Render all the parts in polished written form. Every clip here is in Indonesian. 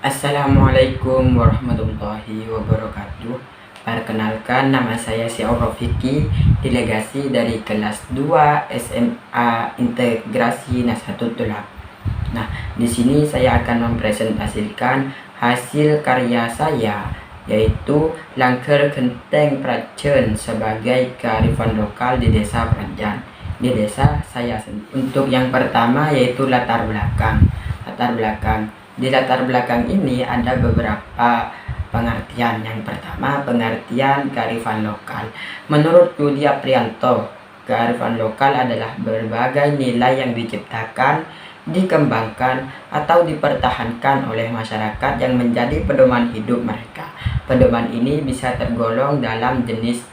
Assalamualaikum warahmatullahi wabarakatuh. Perkenalkan, nama saya Syaur Rofiki, delegasi dari kelas 2 SMA Integrasi Nasahatul Thulab. Nah, di sini saya akan mempresentasikan hasil karya saya, yaitu Langker Genteng Prajen sebagai kearifan lokal di Desa Prajan, di desa saya. Untuk yang pertama yaitu latar belakang. Di latar belakang ini ada beberapa pengertian. Yang pertama, pengertian kearifan lokal. Menurut Yudi Aprianto, kearifan lokal adalah berbagai nilai yang diciptakan, dikembangkan, atau dipertahankan oleh masyarakat yang menjadi pedoman hidup mereka. Pedoman ini bisa tergolong dalam jenis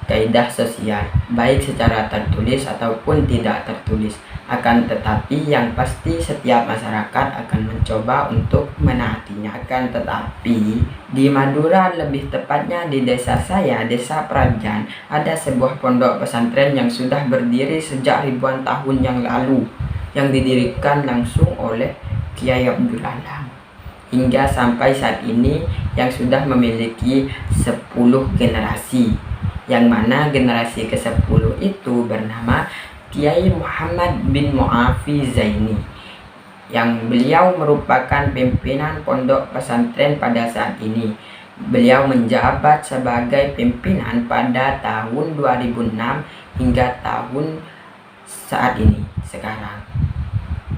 kaidah sosial, baik secara tertulis ataupun tidak tertulis. Akan tetapi yang pasti setiap masyarakat akan mencoba untuk menaatinya. Akan tetapi di Madura, lebih tepatnya di desa saya, Desa Prajan, ada sebuah pondok pesantren yang sudah berdiri sejak ribuan tahun yang lalu, yang didirikan langsung oleh Kiai Abdul Alam, hingga sampai saat ini yang sudah memiliki 10 generasi, yang mana generasi ke-10 itu bernama Kiai Muhammad bin Mu'afi Zaini, yang beliau merupakan pimpinan pondok pesantren pada saat ini. Beliau menjabat sebagai pimpinan pada tahun 2006 hingga tahun saat ini sekarang.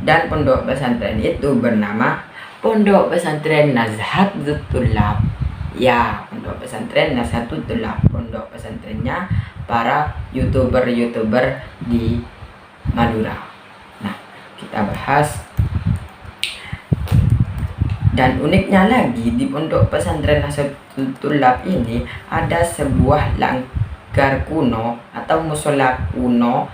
Dan pondok pesantren itu bernama Pondok Pesantren Nasahatul Thulab. Ya, Pondok Pesantren Nasahatul Thulab. Pondok pesantrennya para YouTuber di Madura. Nah, kita bahas. Dan uniknya lagi, di Pondok Pesantren Nasahatul Thulab ini ada sebuah langgar kuno atau musola kuno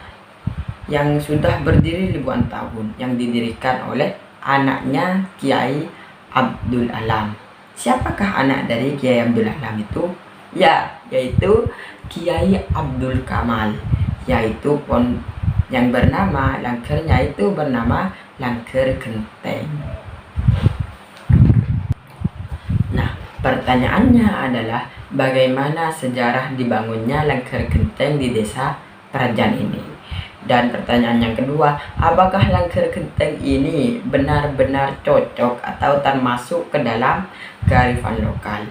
yang sudah berdiri ribuan tahun, yang didirikan oleh anaknya Kiai Abdul Alam. Siapakah anak dari Kiai Abdul Alam itu? Ya, yaitu Kiai Abdul Kamal, yaitu yang bernama langkernya itu bernama Langker Genteng. Nah, pertanyaannya adalah bagaimana sejarah dibangunnya Langker Genteng di Desa Prajan ini? Dan pertanyaan yang kedua, apakah Langker Genteng ini benar-benar cocok atau termasuk ke dalam kearifan lokal?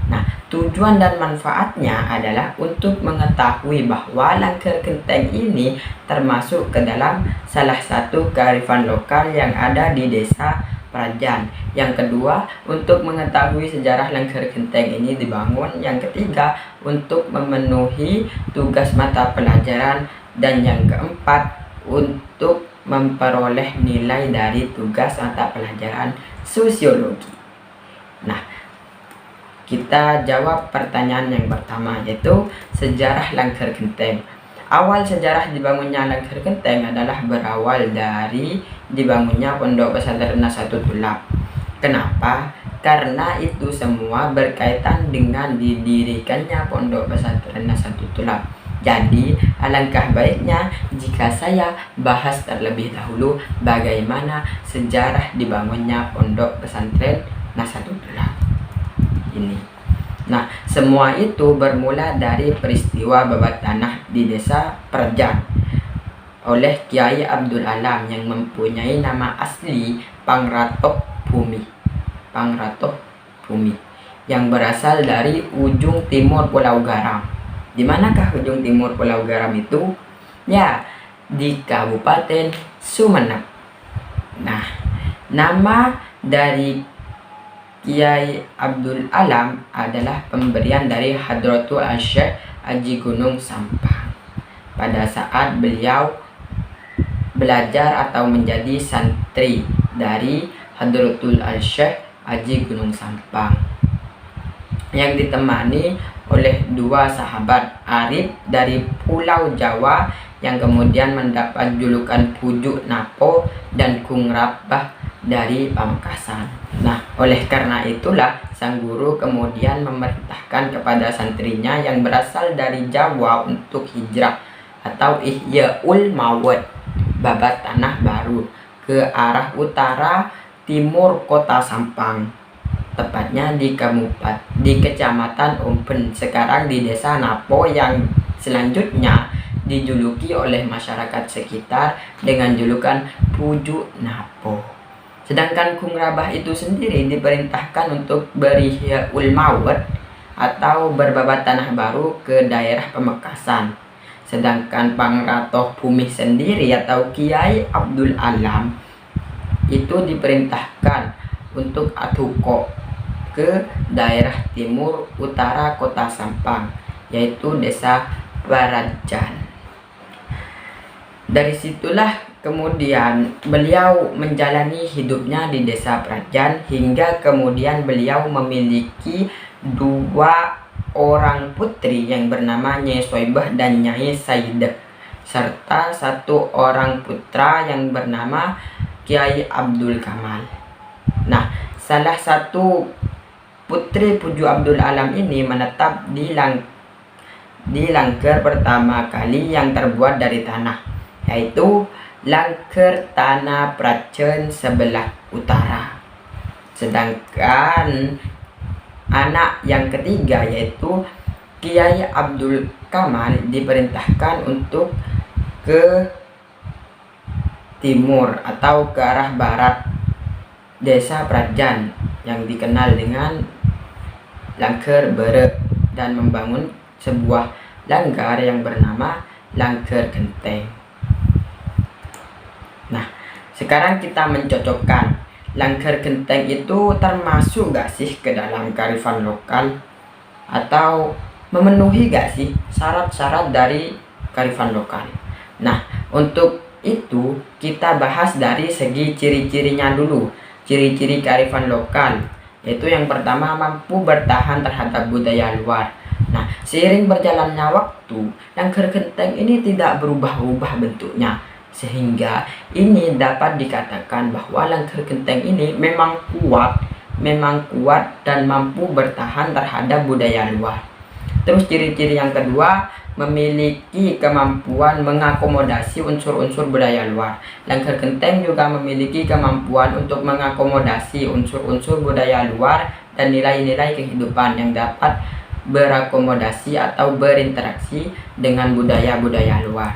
Nah, tujuan dan manfaatnya adalah untuk mengetahui bahwa Langker Genteng ini termasuk ke dalam salah satu kearifan lokal yang ada di Desa Prajan. Yang kedua, untuk mengetahui sejarah Langker Genteng ini dibangun. Yang ketiga, untuk memenuhi tugas mata pelajaran. Dan yang keempat, untuk memperoleh nilai dari tugas mata pelajaran sosiologi. Nah, kita jawab pertanyaan yang pertama, yaitu sejarah Langker Genteng. Awal sejarah dibangunnya Langker Genteng adalah berawal dari dibangunnya Pondok Pesantren Nasahatul Thulab. Kenapa? Karena itu semua berkaitan dengan didirikannya Pondok Pesantren Nasahatul Thulab. Jadi, alangkah baiknya jika saya bahas terlebih dahulu bagaimana sejarah dibangunnya Pondok Pesantren Nasahatul Thulab ini. Nah, semua itu bermula dari peristiwa babat tanah di Desa Prajan oleh Kiai Abdul Alam yang mempunyai nama asli Pangratoh Bumi. Yang berasal dari ujung timur Pulau Garam. Di manakah ujung timur Pulau Garam itu? Ya, di Kabupaten Sumeneb. Nah, nama dari Kiai Abdul Alam adalah pemberian dari Hadratul Syekh Haji Gunung Sampang pada saat beliau belajar atau menjadi santri dari Hadratul Syekh Haji Gunung Sampang, yang ditemani oleh dua sahabat arif dari Pulau Jawa yang kemudian mendapat julukan Pujuk Napo dan Kung Rabah dari Pamekasan. Nah, oleh karena itulah sang guru kemudian memerintahkan kepada santrinya yang berasal dari Jawa untuk hijrah atau Ihyaul Mawad, babat tanah baru, ke arah utara timur kota Sampang, tepatnya di Kecamatan Ompen, sekarang di Desa Napo, yang selanjutnya dijuluki oleh masyarakat sekitar dengan julukan Pujuk Napo. Sedangkan Kung Rabah itu sendiri diperintahkan untuk berihyaul maut atau berbabat tanah baru ke daerah Pamekasan. Sedangkan Pangratoh Bumi sendiri atau Kiai Abdul Alam itu diperintahkan untuk atuko ke daerah timur utara kota Sampang, yaitu Desa Barajan. Dari situlah kemudian beliau menjalani hidupnya di Desa Prajan hingga kemudian beliau memiliki 2 orang putri yang bernama Nyai Soibah dan Nyai Saidah, serta 1 orang putra yang bernama Kiai Abdul Kamal. Nah, salah satu putri Pujuk Abdul Alam ini menetap di langker pertama kali yang terbuat dari tanah, yaitu langker tanah Prajen sebelah utara. Sedangkan anak yang ketiga yaitu Kiai Abdul Kamal diperintahkan untuk ke timur atau ke arah barat Desa Prajan yang dikenal dengan Langker Bere, dan membangun sebuah langgar yang bernama Langker Genteng. Nah, sekarang kita mencocokkan Langker Genteng itu termasuk gak sih ke dalam kearifan lokal, atau memenuhi gak sih syarat-syarat dari kearifan lokal. Nah, untuk itu kita bahas dari segi ciri-cirinya dulu. Ciri-ciri kearifan lokal, yaitu yang pertama mampu bertahan terhadap budaya luar. Nah, seiring berjalannya waktu, Langker Genteng ini tidak berubah-ubah bentuknya, sehingga ini dapat dikatakan bahwa Langker Genteng ini memang kuat dan mampu bertahan terhadap budaya luar. Terus ciri-ciri yang kedua, memiliki kemampuan mengakomodasi unsur-unsur budaya luar. Langker Genteng juga memiliki kemampuan untuk mengakomodasi unsur-unsur budaya luar dan nilai-nilai kehidupan yang dapat berakomodasi atau berinteraksi dengan budaya-budaya luar.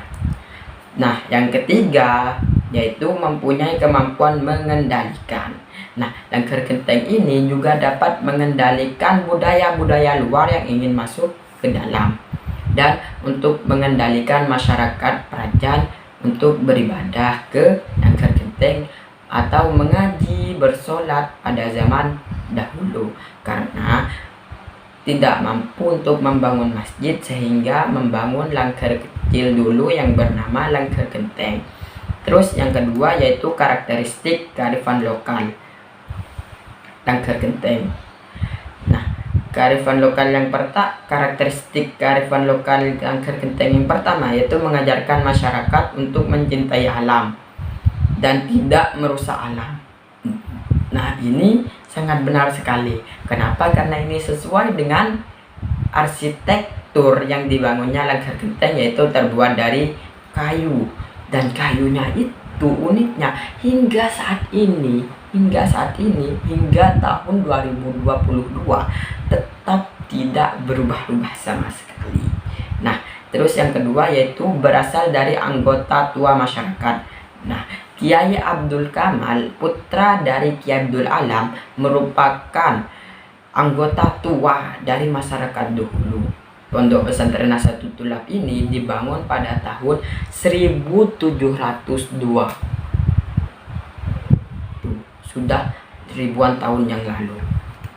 Nah, yang ketiga yaitu mempunyai kemampuan mengendalikan. Nah, Langker Genteng ini juga dapat mengendalikan budaya-budaya luar yang ingin masuk ke dalam, dan untuk mengendalikan masyarakat Prajan untuk beribadah ke Langker Genteng atau mengaji, bersolat pada zaman dahulu, karena tidak mampu untuk membangun masjid sehingga membangun langker kecil dulu yang bernama Langker Genteng. Terus yang kedua yaitu karakteristik kearifan lokal Langker Genteng. Nah, karakteristik kearifan lokal Langker Genteng yang pertama yaitu mengajarkan masyarakat untuk mencintai alam dan tidak merusak alam. Nah, ini sangat benar sekali. Kenapa? Karena ini sesuai dengan arsitektur yang dibangunnya Langker Genteng, yaitu terbuat dari kayu, dan kayunya itu uniknya hingga saat ini hingga tahun 2022 tetap tidak berubah-ubah sama sekali. Nah, terus yang kedua yaitu berasal dari anggota tua masyarakat. Nah, Kiai Abdul Kamal, putra dari Kiai Abdul Alam, merupakan anggota tua dari masyarakat dahulu. Pondok Pesantren Nahdlatul Tulab ini dibangun pada tahun 1702. Sudah ribuan tahun yang lalu.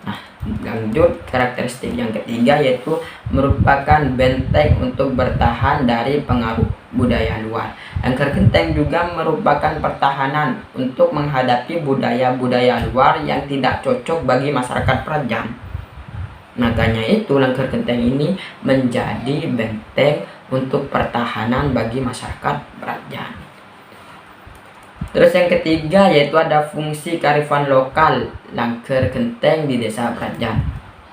Nah, lanjut karakteristik yang ketiga yaitu merupakan benteng untuk bertahan dari pengaruh budaya luar. Langker Genteng juga merupakan pertahanan untuk menghadapi budaya-budaya luar yang tidak cocok bagi masyarakat Prajan. Makanya itu Langker Genteng ini menjadi benteng untuk pertahanan bagi masyarakat Prajan. Terus yang ketiga yaitu ada fungsi kearifan lokal Langker Genteng di Desa Prajan.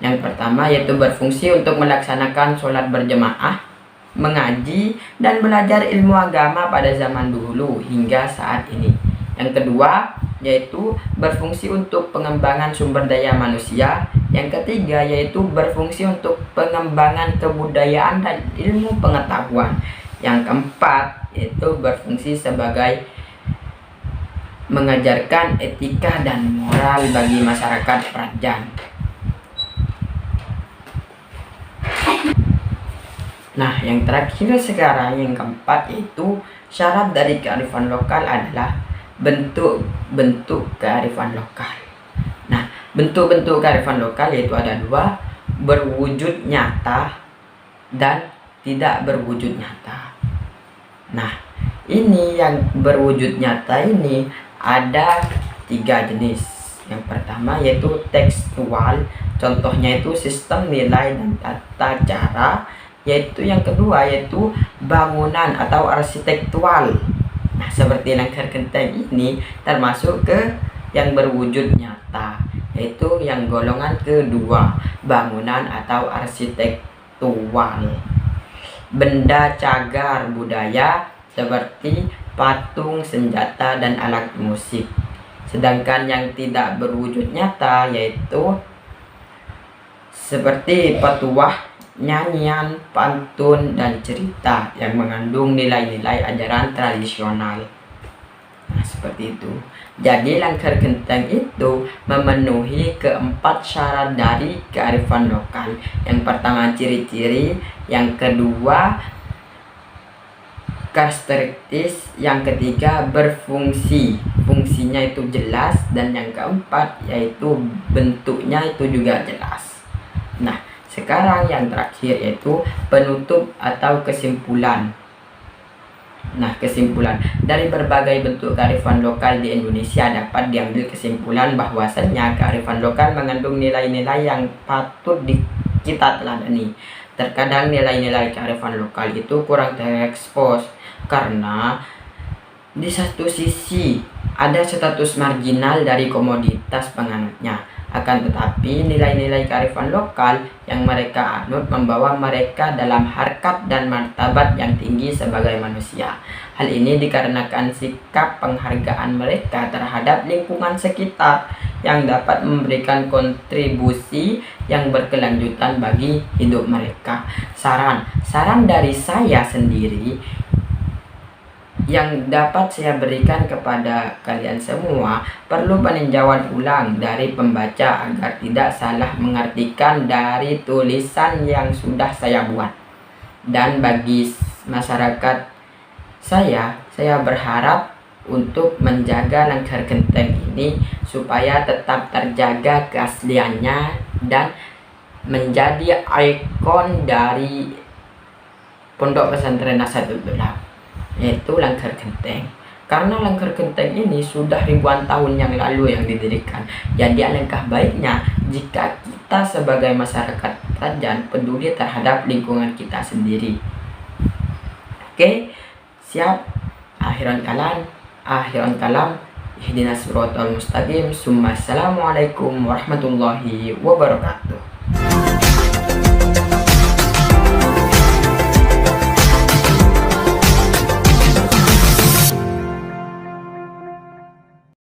Yang pertama yaitu berfungsi untuk melaksanakan sholat berjemaah, mengaji, dan belajar ilmu agama pada zaman dahulu hingga saat ini. Yang kedua, yaitu berfungsi untuk pengembangan sumber daya manusia. Yang ketiga yaitu berfungsi untuk pengembangan kebudayaan dan ilmu pengetahuan. Yang keempat yaitu berfungsi sebagai mengajarkan etika dan moral bagi masyarakat Prajan. Nah, yang terakhir sekarang yang keempat yaitu syarat dari kearifan lokal adalah bentuk-bentuk kearifan lokal. Nah, bentuk-bentuk kearifan lokal yaitu ada dua, berwujud nyata dan tidak berwujud nyata. Nah, ini yang berwujud nyata ini ada 3 jenis. Yang pertama yaitu tekstual, contohnya itu sistem nilai dan tata cara. Yaitu yang kedua yaitu bangunan atau arsitektural. Nah, seperti Langkar Genteng ini termasuk ke yang berwujud nyata, yaitu yang golongan kedua, bangunan atau arsitektural. Benda cagar budaya seperti patung, senjata, dan alat musik. Sedangkan yang tidak berwujud nyata yaitu seperti petuah, nyanyian, pantun, dan cerita yang mengandung nilai-nilai ajaran tradisional. Nah, seperti itu. Jadi Langkar Genteng itu memenuhi keempat syarat dari kearifan lokal. Yang pertama ciri-ciri, yang kedua karakteristik, yang ketiga berfungsi, fungsinya itu jelas, dan yang keempat yaitu bentuknya itu juga jelas. Nah, sekarang yang terakhir yaitu penutup atau kesimpulan. Nah, kesimpulan dari berbagai bentuk kearifan lokal di Indonesia dapat diambil kesimpulan bahwasannya kearifan lokal mengandung nilai-nilai yang patut kita teladani. Terkadang nilai-nilai kearifan lokal itu kurang terekspos karena di satu sisi ada status marginal dari komoditas penganutnya. Akan tetapi nilai-nilai kearifan lokal yang mereka anut membawa mereka dalam harkat dan martabat yang tinggi sebagai manusia. Hal ini dikarenakan sikap penghargaan mereka terhadap lingkungan sekitar yang dapat memberikan kontribusi yang berkelanjutan bagi hidup mereka. Saran dari saya sendiri yang dapat saya berikan kepada kalian semua, perlu peninjauan ulang dari pembaca agar tidak salah mengartikan dari tulisan yang sudah saya buat. Dan bagi masyarakat saya berharap untuk menjaga Langkar Genteng ini supaya tetap terjaga keasliannya dan menjadi ikon dari Pondok Pesantren Nasahatul Thullah, yaitu Langkar Genteng. Karena Langkar Genteng ini sudah ribuan tahun yang lalu yang didirikan. Jadi alangkah baiknya jika kita sebagai masyarakat Prajan peduli terhadap lingkungan kita sendiri. Oke, siap. Akhiran kalam. Ihdinas siratal mustaqim. Assalamualaikum warahmatullahi wabarakatuh.